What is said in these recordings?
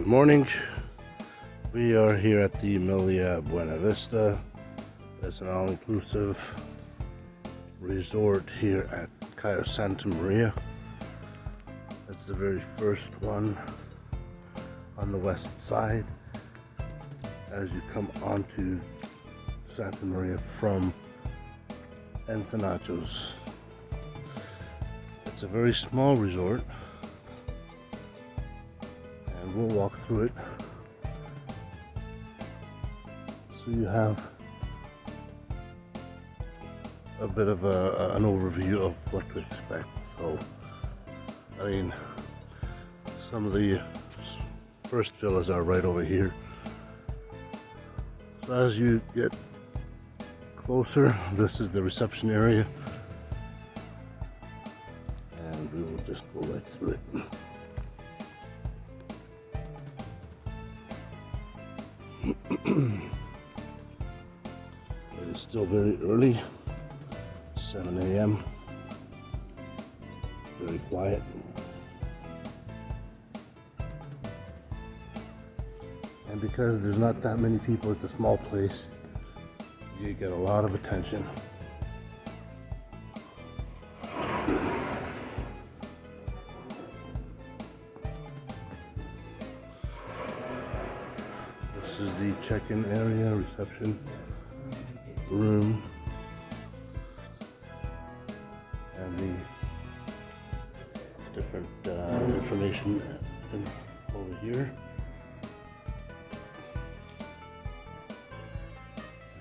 Good morning. We are here at the Melia Buenavista. It's an all-inclusive resort here at Cayo Santa Maria. It's the very first one on the west side as you come onto Santa Maria from Encinatos. It's a very small resort, and we'll walk through it so you have a bit of an overview of what to expect. So, I mean, some of the first villas are right over here. So as you get closer, this is the reception area, and we will just go right through it. It is still very early, 7 a.m. Very quiet. And because there's not that many people, it's a small place, you get a lot of attention. This is the check-in area, reception room, and the different information over here.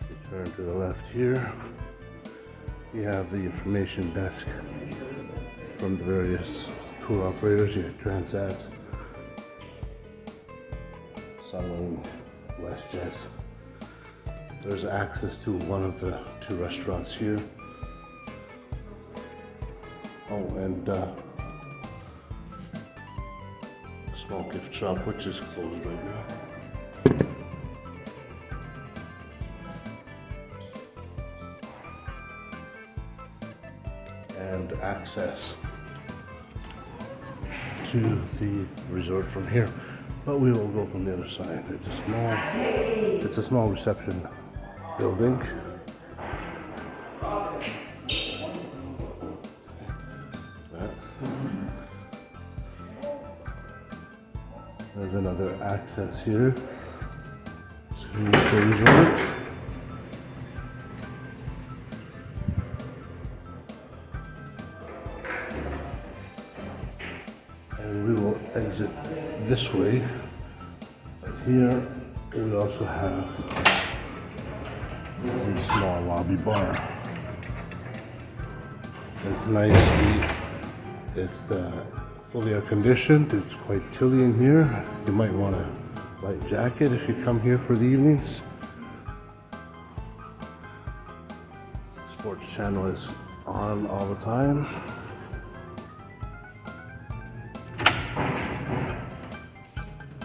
If you turn to the left here, you have the information desk from the various tour operators. You have Transat, Sunwing, WestJet. There's access to one of the two restaurants here. Oh, and a small gift shop, which is closed right now. And access to the resort from here. But we will go from the other side. It's a small reception building. There's another access here to the resort. And we will exit this way. But here we also have the small lobby bar. It's nice. It's fully air conditioned. It's quite chilly in here. You might want a light jacket if you come here for the evenings. Sports channel is on all the time.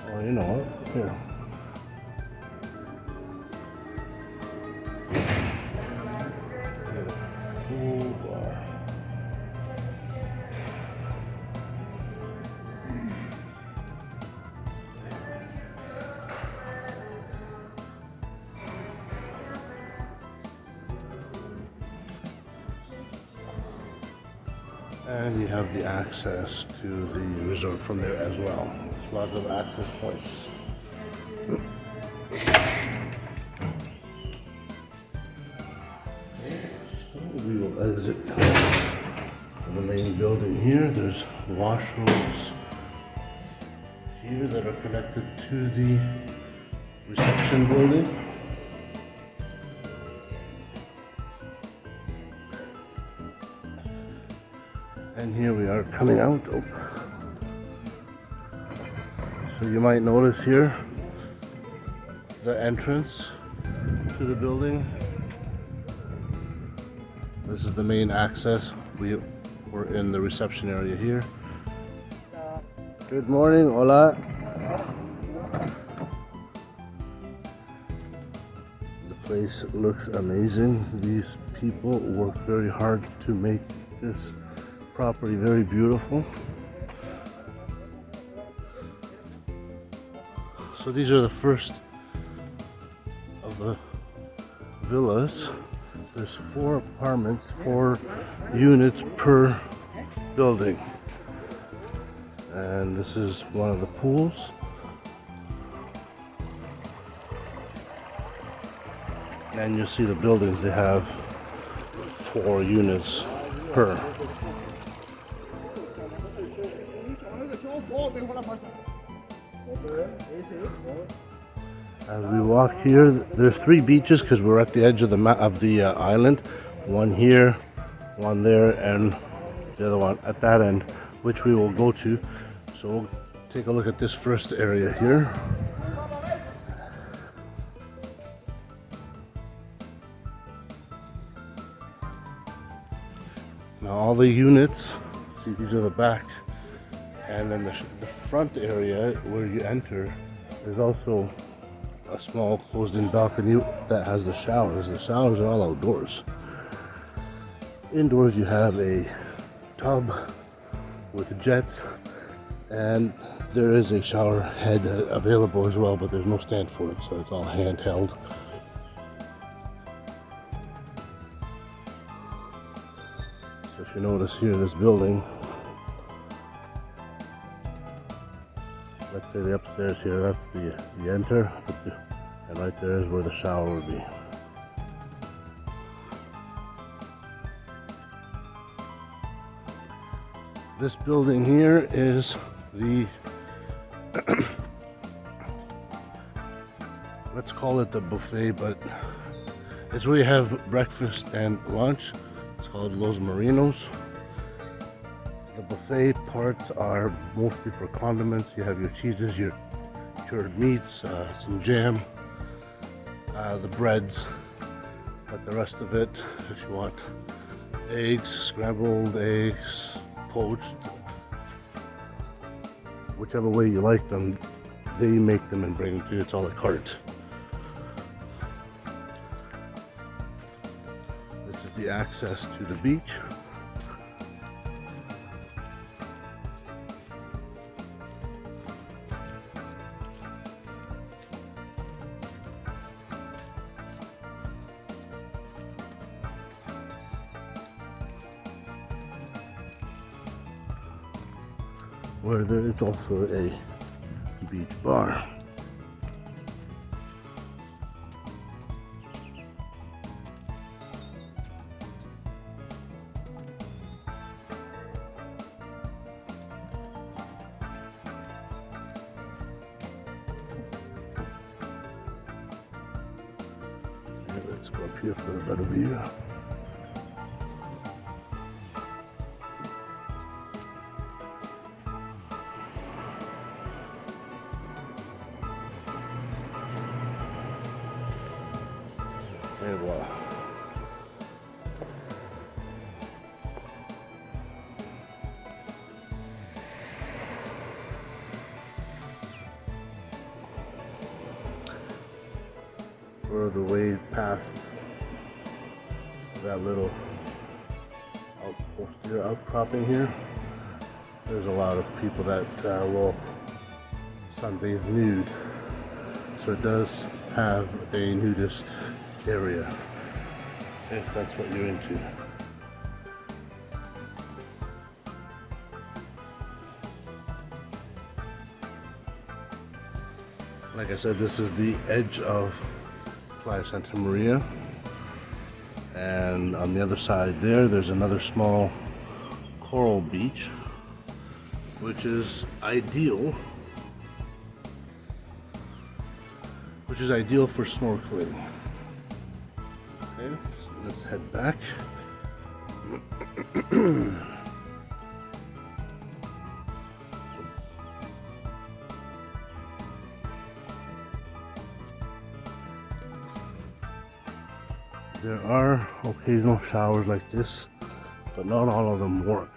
Oh, you know what? Here. Full bar. And you have the access to the resort from there as well. There's lots of access points. So we will exit the main building here. There's washrooms here that are connected to the reception building. And here we are coming out. Oh. So you might notice here the entrance to the building. This is the main access. We're in the reception area here. Good morning, hola. The place looks amazing. These people work very hard to make this property very beautiful. So these are the first of the villas. There's 4 apartments, 4 units per building. And this is one of the pools. And you see the buildings, they have 4 units per. As we walk here, there's 3 beaches because we're at the edge of the island. One here, one there, and the other one at that end, which we will go to. So we'll take a look at this first area here. Now all the units, see, these are the back, and then the front area where you enter, there's also a small closed-in balcony that has the showers. The showers are all outdoors. Indoors you have a tub with jets, and there is a shower head available as well, but there's no stand for it, so it's all handheld. So if you notice here, this building, let's say the upstairs here, that's the enter, and right there is where the shower would be. This building here is the let's call it the buffet, but it's where you have breakfast and lunch. It's called Los Marinos. The buffet parts are mostly for condiments. You have your cheeses, your cured meats, some jam, the breads, but the rest of it, if you want eggs, scrambled eggs, poached, whichever way you like them, they make them and bring them to you. It's a la carte. This is the access to the beach. Where there is also a beach bar. Okay, let's go up here for the better view. Et voilà. Further away past that little outpost here, outcropping here, there's a lot of people that will sunbathe nude. So it does have a nudist area, if that's what you're into. Like I said, this is the edge of Playa Santa Maria, and on the other side there's another small coral beach, which is ideal for snorkeling. Okay, so let's head back. There are occasional showers like this, but not all of them work.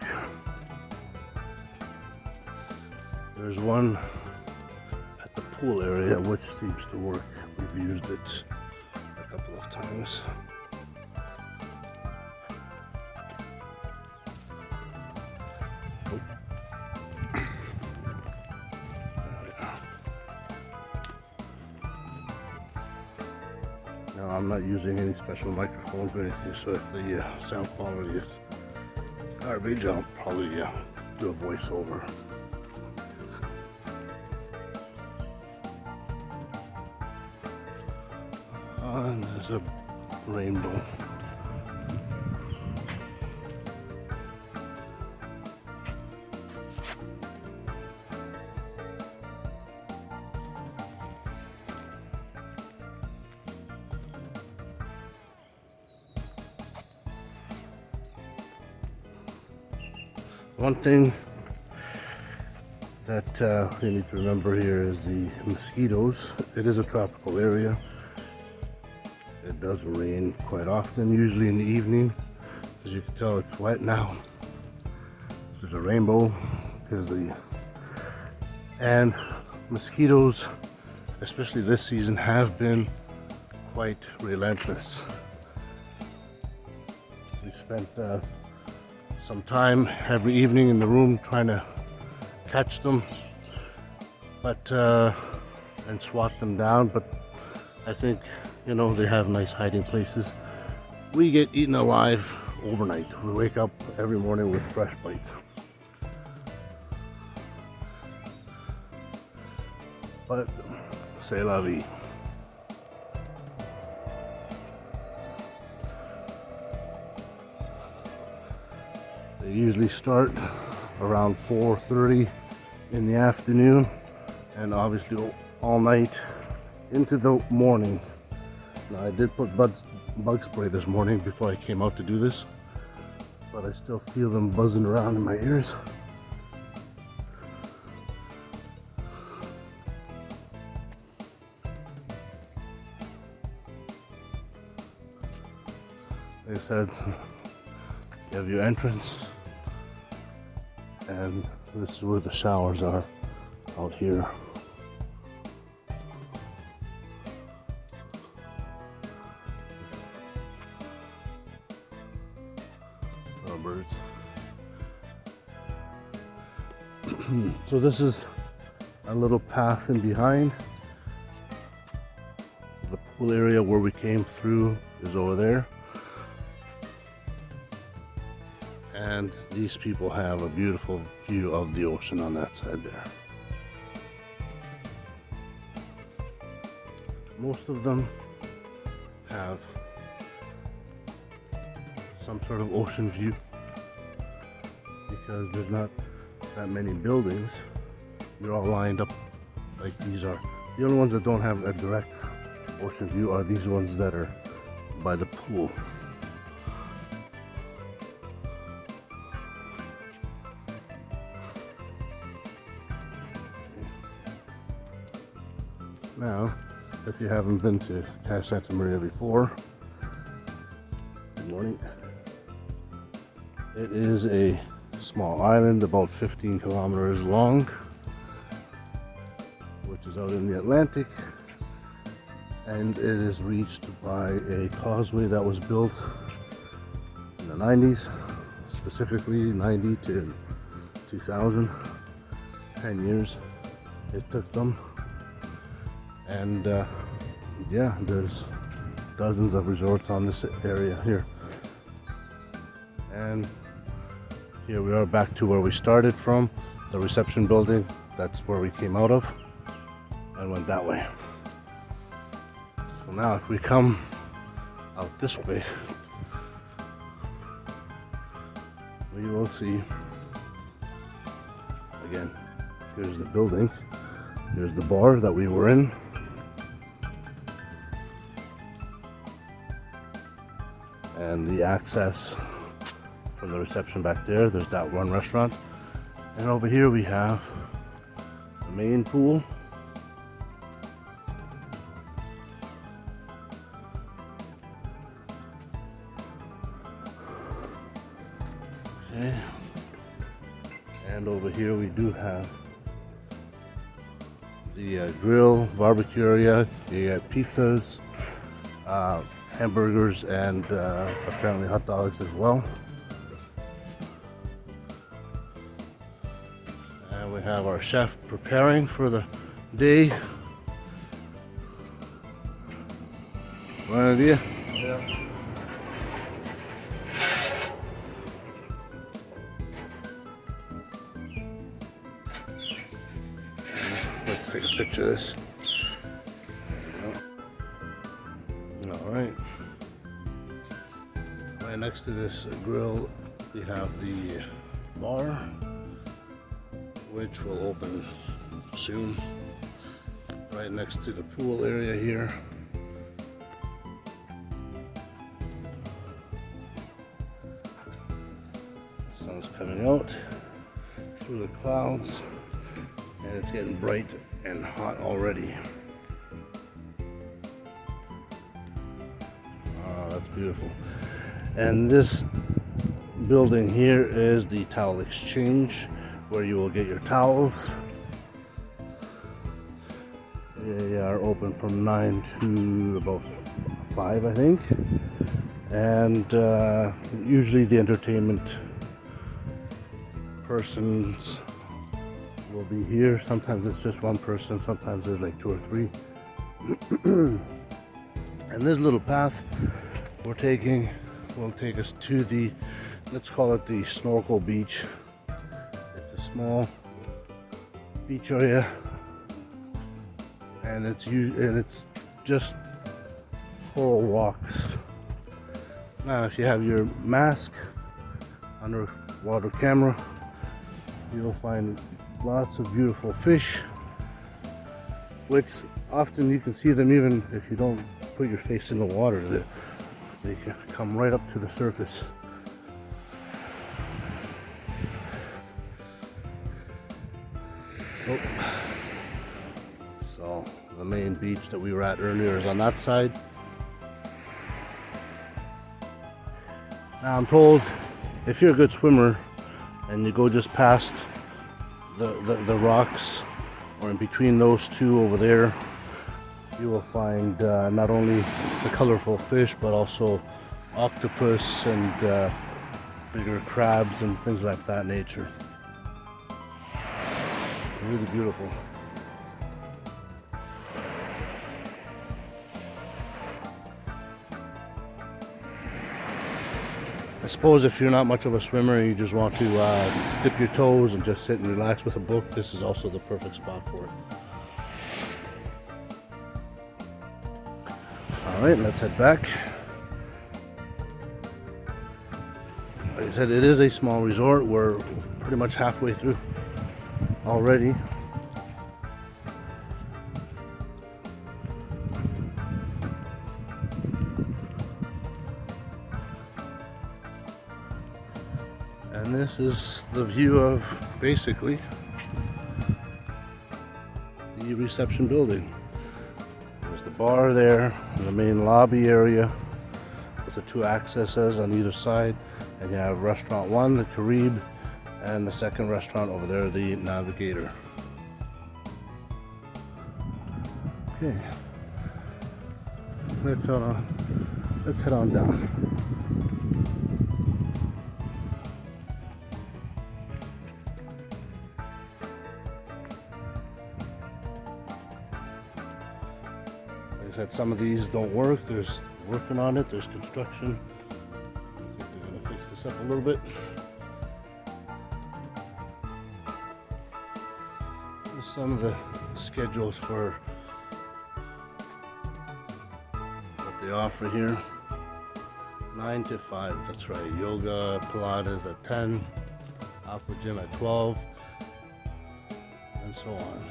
There's one at the pool area which seems to work. We've used it a couple of times. I'm not using any special microphones or anything, so if the sound quality is garbage, I'll probably do a voiceover. And there's a rainbow. One thing that you need to remember here is the mosquitoes. It is a tropical area. It does rain quite often, usually in the evenings. As you can tell, it's wet now. There's a rainbow and mosquitoes, especially this season, have been quite relentless. We spent some time every evening in the room trying to catch them, and swat them down. But I think, you know, they have nice hiding places. We get eaten alive overnight. We wake up every morning with fresh bites. But c'est la vie. They usually start around 4:30 in the afternoon, and obviously all night into the morning. Now, I did put bug spray this morning before I came out to do this, but I still feel them buzzing around in my ears. Like I said, you have your entrance, and this is where the showers are, out here. Oh, birds. So this is a little path in behind. The pool area where we came through is over there. And these people have a beautiful view of the ocean on that side there. Most of them have some sort of ocean view because there's not that many buildings. They're all lined up like these are. The only ones that don't have a direct ocean view are these ones that are by the pool. Now, if you haven't been to Cayo Santa Maria before, good morning. It is a small island about 15 kilometers long, which is out in the Atlantic, and it is reached by a causeway that was built in the 90s, specifically 90 to 2000, 10 years it took them. And yeah, there's dozens of resorts on this area here. And here we are back to where we started from, the reception building. That's where we came out of and went that way. So now if we come out this way, we will see, again, here's the building, here's the bar that we were in. And the access from the reception back there, there's that one restaurant. And over here we have the main pool. Okay. And over here we do have the grill, barbecue area. You get pizzas, hamburgers, and apparently hot dogs as well. And we have our chef preparing for the day. Buenos dias. Yeah. Let's take a picture of this. All right. Right next to this grill, we have the bar, which will open soon. Right next to the pool area here. The sun's coming out through the clouds, and it's getting bright and hot already. Oh, that's beautiful. And this building here is the towel exchange, where you will get your towels. They are open from 9 to about 5, I think. And usually the entertainment persons will be here. Sometimes it's just one person, sometimes there's like 2 or 3. And this little path we're taking will take us to the, let's call it the snorkel beach. It's a small beach area, and it's just coral rocks. Now, if you have your mask, underwater camera, you'll find lots of beautiful fish, which often you can see them even if you don't put your face in the water. They can come right up to the surface. Oh. So the main beach that we were at earlier is on that side. Now I'm told if you're a good swimmer and you go just past the rocks, or in between those two over there, you will find not only the colorful fish, but also octopus and bigger crabs and things like that nature. Really beautiful. I suppose if you're not much of a swimmer and you just want to dip your toes and just sit and relax with a book, this is also the perfect spot for it. Alright, let's head back. Like I said, it is a small resort. We're pretty much halfway through already. And this is the view of basically the reception building. There's the bar there, the main lobby area with the 2 accesses on either side. And you have restaurant 1, the Carib, and the second restaurant over there, the Navigator. Okay, let's head on down. Like I said, some of these don't work. There's working on it. There's construction. I think they're going to fix this up a little bit. Here's some of the schedules for what they offer here. 9 to 5, that's right. Yoga, Pilates at 10, Aqua Gym at 12, and so on.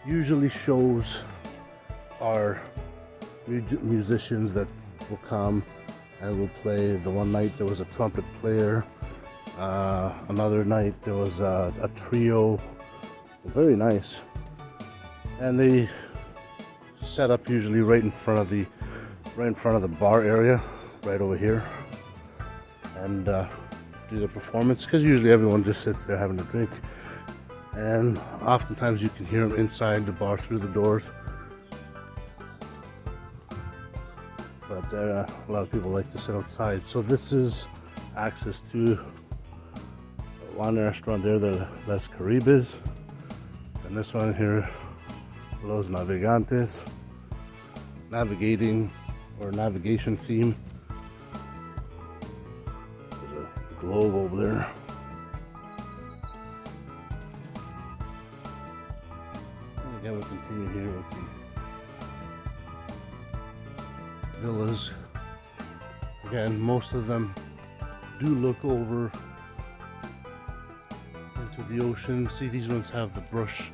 Usually shows are musicians that will come and will play. The one night there was a trumpet player. Another night there was a trio. Very nice. And they set up usually right in front of the bar area, right over here, and do the performance, because usually everyone just sits there having a drink, and oftentimes you can hear them inside the bar through the doors. But a lot of people like to sit outside. So this is access to one restaurant there, the Las Caribes, and this one here, Los Navegantes. navigating or navigation theme. There's a globe over there. And again, we'll continue here with the villas. Again, most of them do look over into the ocean. See, these ones have the brush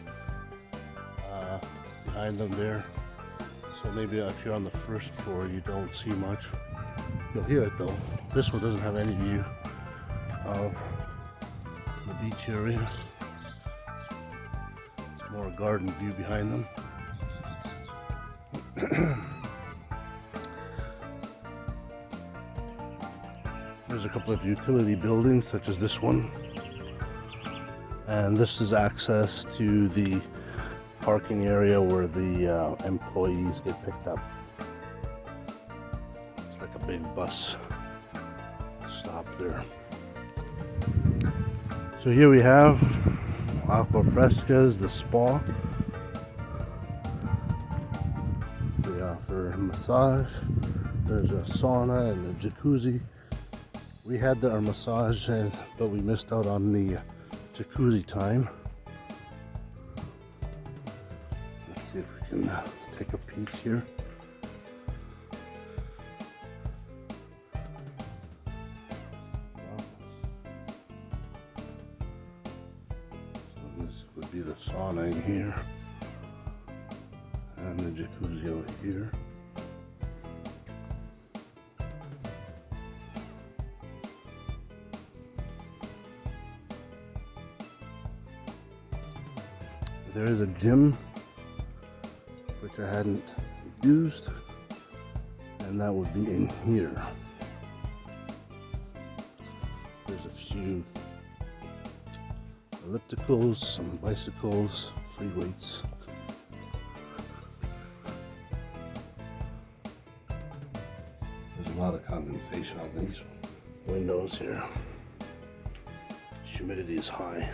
behind them there. So maybe if you're on the first floor, you don't see much. You'll hear it though. This one doesn't have any view of the beach area. It's more a garden view behind them. There's a couple of utility buildings such as this one. And this is access to the parking area where the employees get picked up. It's like a big bus stop there. So here we have aqua frescas, the spa. They offer massage. There's a sauna and a jacuzzi. We had our massage, but we missed out on the jacuzzi time. Let's see if we can take a peek here. So this would be the sauna in here, and the jacuzzi over here. There is a gym, which I hadn't used, and that would be in here. There's a few ellipticals, some bicycles, free weights. There's a lot of condensation on these windows here. Humidity is high.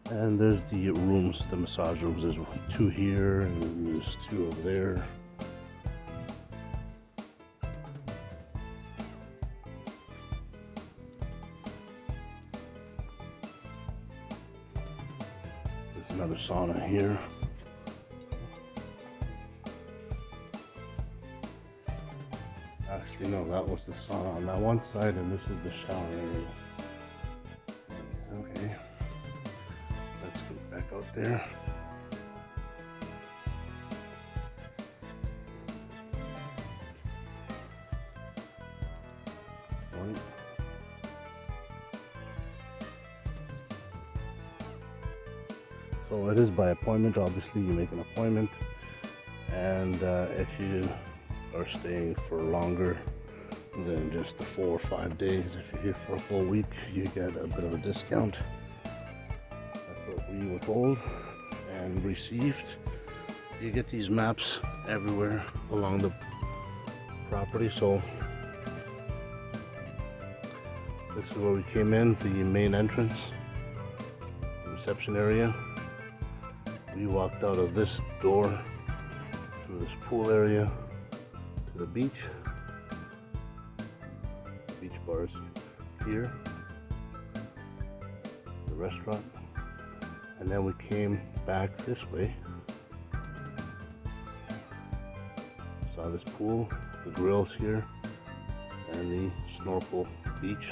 And there's the rooms, the massage rooms. There's 2 here and there's 2 over there. There's another sauna here. Actually, no, that was the sauna on that one side, and this is the shower area. Okay. Let's get back out there. So it is by appointment. Obviously, you make an appointment, and if you are staying for longer than just the 4 or 5 days, if you're here for a full week, you get a bit of a discount. We were told and received. You get these maps everywhere along the property. So this is where we came in, the main entrance, the reception area. We walked out of this door through this pool area to the beach. Beach bars here, the restaurant. And then we came back this way. Saw this pool, the grills here, and the snorkel beach.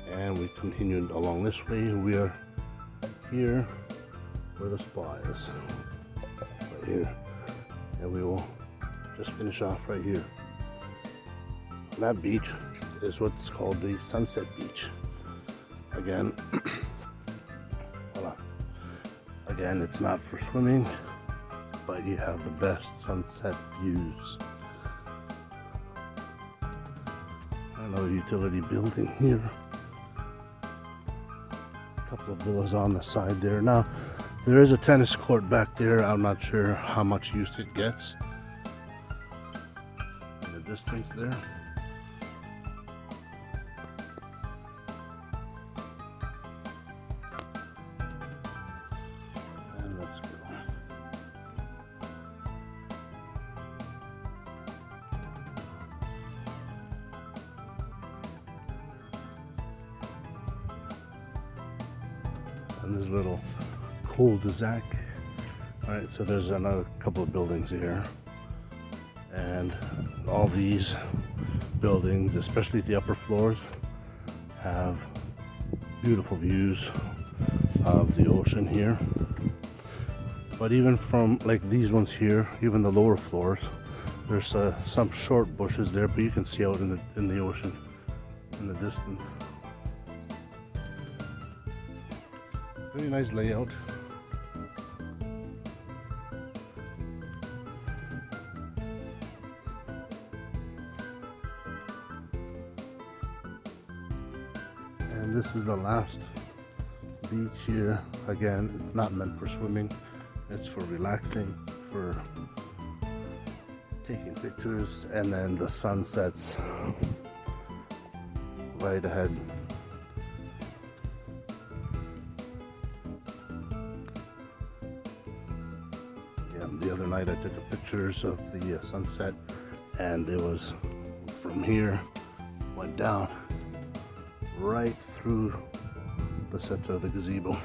And we continued along this way. We are here where the spa is, right here. And we will just finish off right here. And that beach is what's called the Sunset Beach. Again, Again, it's not for swimming, but you have the best sunset views. Another utility building here. A couple of villas on the side there. Now, there is a tennis court back there. I'm not sure how much use it gets. And the distance there. And let's go. And this little cul-de-sac. All right, so there's another couple of buildings here, and all these buildings, especially the upper floors, have beautiful views of the ocean here. But even from like these ones here, even the lower floors, there's some short bushes there, but you can see out in the ocean in the distance. Very nice layout. And this is the last beach here. Again, it's not meant for swimming, it's for relaxing, for taking pictures, and then the sun sets right ahead. Yeah, the other night I took pictures of the sunset, and it was from here, went down right through the center of the gazebo.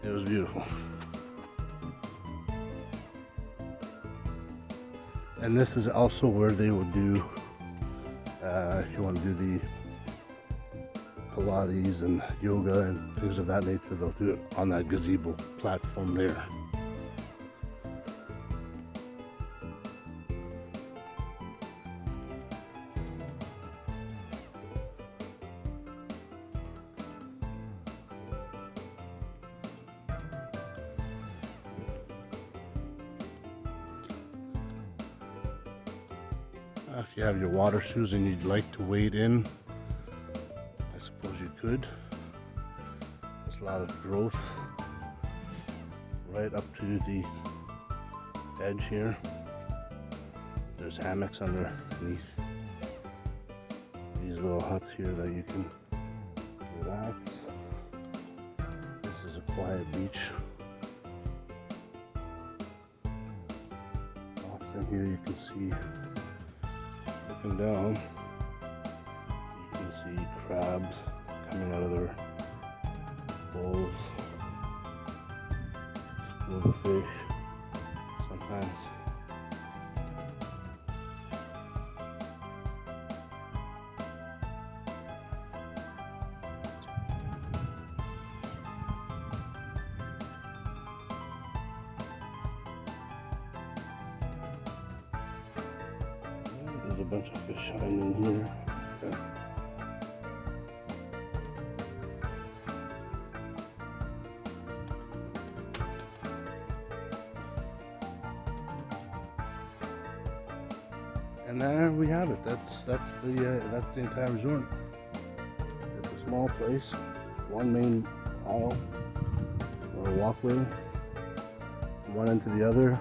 It was beautiful. And this is also where they would do, if you want to do the Pilates and yoga and things of that nature, they'll do it on that gazebo platform there. If you have your water shoes and you'd like to wade in, I suppose you could. There's a lot of growth right up to the edge here. There's hammocks underneath these little huts here that you can relax. This is a quiet beach. Often here you can see, looking down, you can see crabs coming out of their bowls, schools of fish sometimes. There's a bunch of fish hiding in here. Okay. And there we have it. That's the entire resort. It's a small place, one main aisle or a walkway from one end to the other,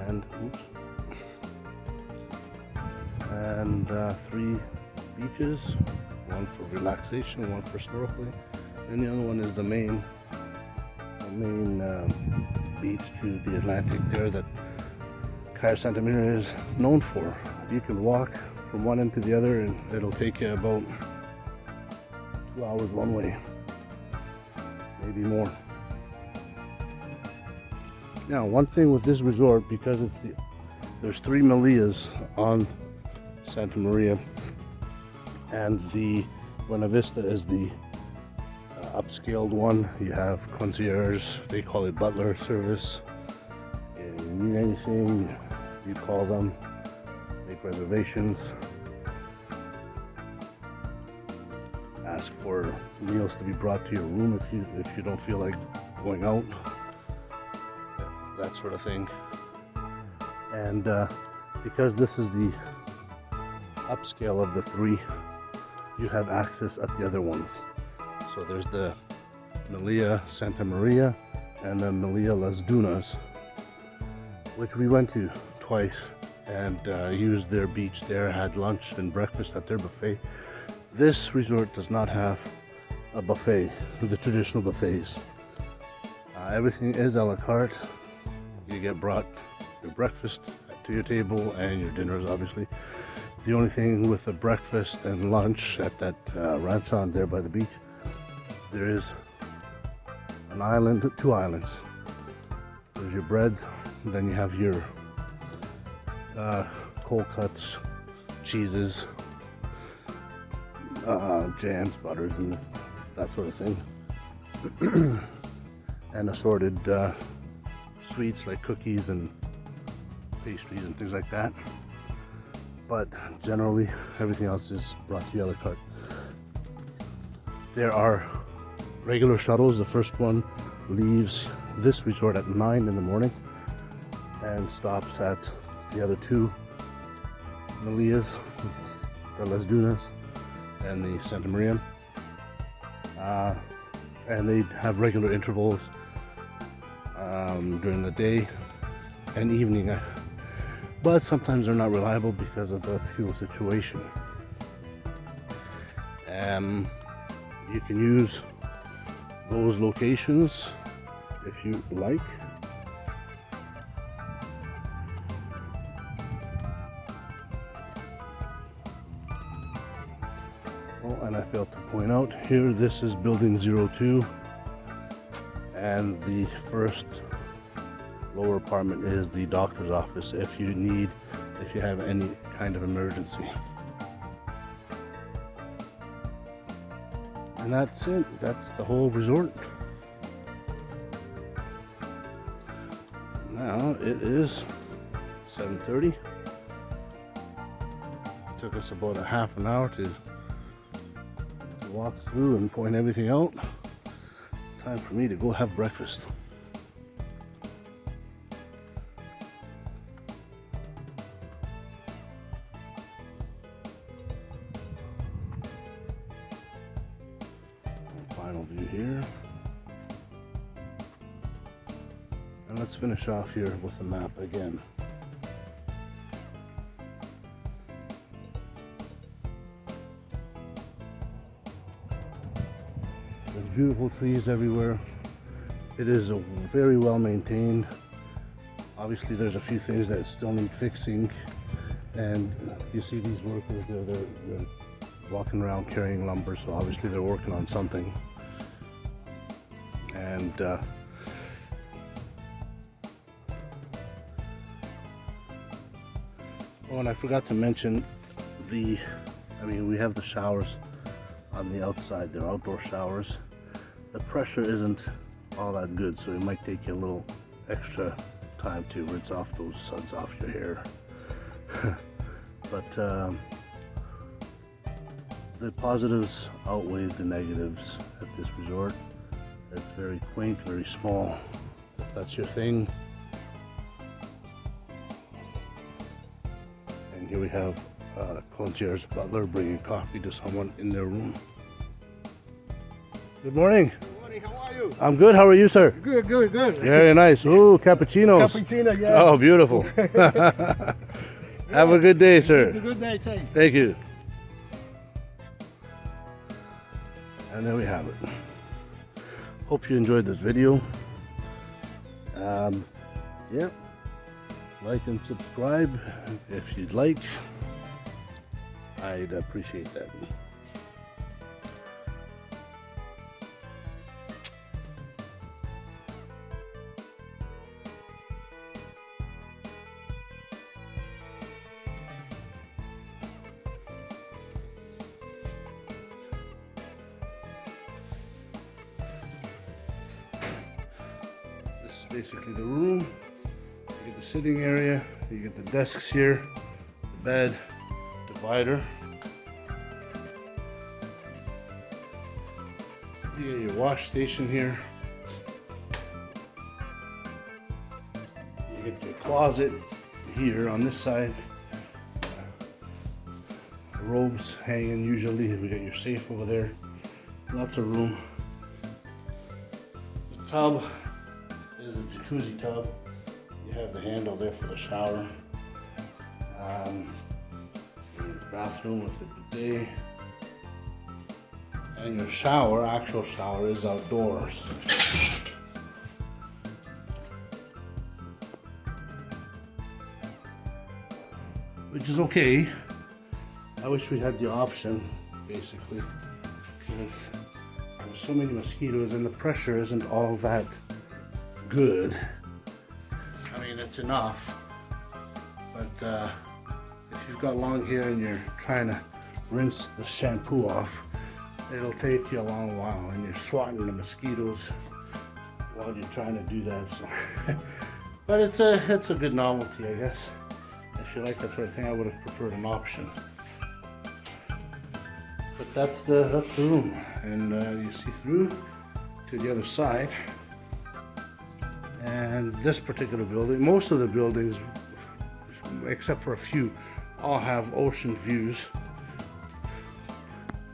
and oops. And 3 beaches, one for relaxation, one for snorkeling, and the other one is the main beach to the Atlantic there that Cayo Santa Maria is known for. You can walk from one end to the other and it'll take you about 2 hours one way, maybe more. Now, one thing with this resort, because there's 3 Melias on Santa Maria, and the Buenavista is the upscaled one. You have concierge, they call it butler service. If you need anything, you call them, make reservations, ask for meals to be brought to your room if you don't feel like going out, that sort of thing. And because this is the upscale of the 3, you have access at the other ones. So there's the Melia Santa Maria and the Melia Las Dunas, which we went to twice and used their beach there, had lunch and breakfast at their buffet. This resort does not have a buffet, the traditional buffets. Everything is a la carte. You get brought your breakfast to your table and your dinners, obviously. The only thing with the breakfast and lunch at that ranchon there by the beach, there is an island, 2 islands. There's your breads, and then you have your cold cuts, cheeses, jams, butters, and that sort of thing. And assorted sweets like cookies and pastries and things like that. But generally, everything else is brought to you a la carte. There are regular shuttles. The first one leaves this resort at 9 in the morning and stops at the other 2 Melias, the Las Dunas and the Santa Maria. And they have regular intervals during the day and evening, but sometimes they're not reliable because of the fuel situation. You can use those locations if you like. Oh, and I failed to point out here, this is building 02, and the first lower apartment is the doctor's office if you have any kind of emergency. And that's it. That's the whole resort. Now it is 7:30. Took us about a half an hour to walk through and point everything out. Time for me to go have breakfast. Final view here. And let's finish off here with the map again. There's beautiful trees everywhere. It is a very well maintained. Obviously there's a few things that still need fixing, and you see these workers, they're walking around carrying lumber, so obviously they're working on something. And oh, and I forgot to mention we have the showers on the outside. They're outdoor showers. The pressure isn't all that good, so it might take you a little extra time to rinse off those suds off your hair. But the positives outweigh the negatives at this resort. It's very quaint, very small, if that's your thing. And here we have a concierge butler bringing coffee to someone in their room. Good morning. Good morning, how are you? I'm good, how are you, sir? Good, good, good. Very nice. Ooh, cappuccinos. Cappuccino, yeah. Oh, beautiful. Have a good day, sir. Have a good day, thanks. Thank you. And there we have it. Hope you enjoyed this video. Yeah, like and subscribe if you'd like. I'd appreciate that. This is basically the room. You get the sitting area, you get the desks here, the bed, divider. You get your wash station here. You get your closet here on this side. Robes hanging usually. We got your safe over there. Lots of room. The tub is a jacuzzi tub. You have the handle there for the shower. Your bathroom with a bidet. And your shower, actual shower, is outdoors. Which is okay. I wish we had the option, basically, because there's so many mosquitoes and the pressure isn't all that good. I mean, it's enough, but if you've got long hair and you're trying to rinse the shampoo off, it'll take you a long while, and you're swatting the mosquitoes while you're trying to do that. So, but it's a good novelty, I guess. If you like that sort of thing, I would have preferred an option. But that's the room, and you see through to the other side. And this particular building, most of the buildings, except for a few, all have ocean views.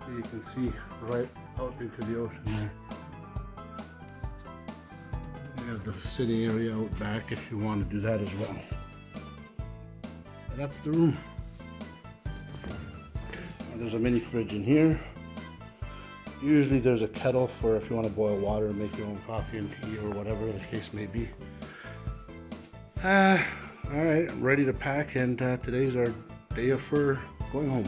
So you can see right out into the ocean there. You have the sitting area out back if you want to do that as well. But that's the room. And there's a mini fridge in here. Usually there's a kettle for if you want to boil water and make your own coffee and tea or whatever the case may be. Alright, I'm ready to pack, and today's our day for going home.